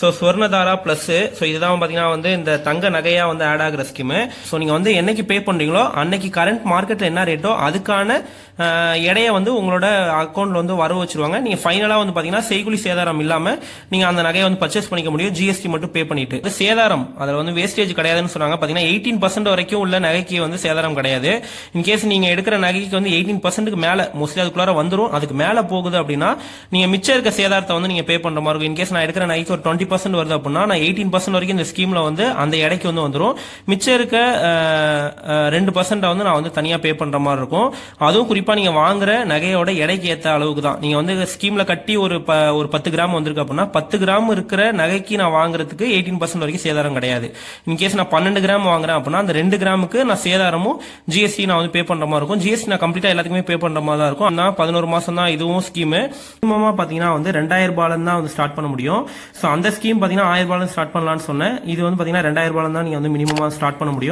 So Swarnadhara plus. So இதுதான் பார்த்தீங்கன்னா வந்து இந்த தங்க நகையாக வந்து ஆட் ஆகிற ஸ்கீமு. ஸோ நீங்கள் வந்து என்னைக்கு பே பண்ணுறீங்களோ அன்னைக்கு கரண்ட் மார்க்கெட்டில் என்ன ரேட்டோ அதுக்கான எடையை வந்து உங்களோட அக்கௌண்ட்டில் வந்து வர வச்சிருவாங்க. நீங்கள் ஃபைனலாக வந்து பார்த்தீங்கன்னா செய்குலி சேதாரம் இல்லாமல் நீங்கள் அந்த நகையை வந்து பர்ச்சேஸ் பண்ணிக்க முடியும், ஜிஎஸ்டி மட்டும் பே பண்ணிட்டு. சேதாரம் அதில் வந்து வேஸ்டேஜ் கிடையாதுன்னு சொன்னாங்க. பார்த்தீங்கன்னா 18% வரைக்கும் உள்ள நகைக்கு வந்து சேதாரம் கிடையாது. இன்கேஸ் நீங்கள் எடுக்கிற நகைக்கு வந்து 18%க்கு மேலே மோஸ்ட்லி அதுக்குள்ளார வந்துடும். அதுக்கு மேலே போகுது அப்படின்னா நீங்கள் மிச்சம் இருக்க சேதாரத்தை வந்து நீங்கள் பே பண்ணுற மாதிரி இருக்கும். இன்கேஸ் நான் எடுக்கிற நகைக்கு ஒரு 20% வருது அப்படின்னா நான் 18% வரைக்கும் இந்த ஸ்கீமில் வந்து அந்த எடைக்கு வந்து வந்துடும். மிச்சம் இருக்க 2% வந்து நான் வந்து தனியாக பே பண்ணுற மாதிரி இருக்கும். அதுவும் குறிப்பாக நீங்கள் வாங்குற நகையோட எடைக்கு ஏற்ற அளவுக்கு தான். நீங்கள் வந்து ஸ்கீமில் கட்டி ஒரு 10 கிராம் வந்திருக்கு அப்படின்னா 10 கிராம் இருக்கிற நகைக்கு நான் வாங்குறதுக்கு 18% வரைக்கும் சேதாரம் கிடையாது. இன்கேஸ் நான் 12 கிராம் வாங்குறேன் அப்படின்னா அந்த 2 கிராமுக்கு நான் சேதாரமும் ஜிஎஸ்டி நான் வந்து பே பண்ணுற மாதிரி இருக்கும். ஜிஎஸ்டி நான் கம்ப்ளீட்டாக எல்லாத்துக்குமே பே பண்ணுற மாதிரி தான் இருக்கும். ஆனால் 11 மாதம் தான் இதுவும் ஸ்கீமு. மினிமமாக பார்த்தீங்கன்னா வந்து 2000 ரூபாயில தான் வந்து ஸ்டார்ட் பண்ண முடியும். ஸோ அந்த ஸ்கீம் பார்த்தீங்கன்னா 1000 ரூபாயில ஸ்டார்ட் பண்ணலாம்னு சொன்னேன். இது வந்து பார்த்தீங்கன்னா 2000 ரூபாயில தான் நீங்கள் வந்து மினிமமாக ஸ்டார்ட் பண்ண முடியும்.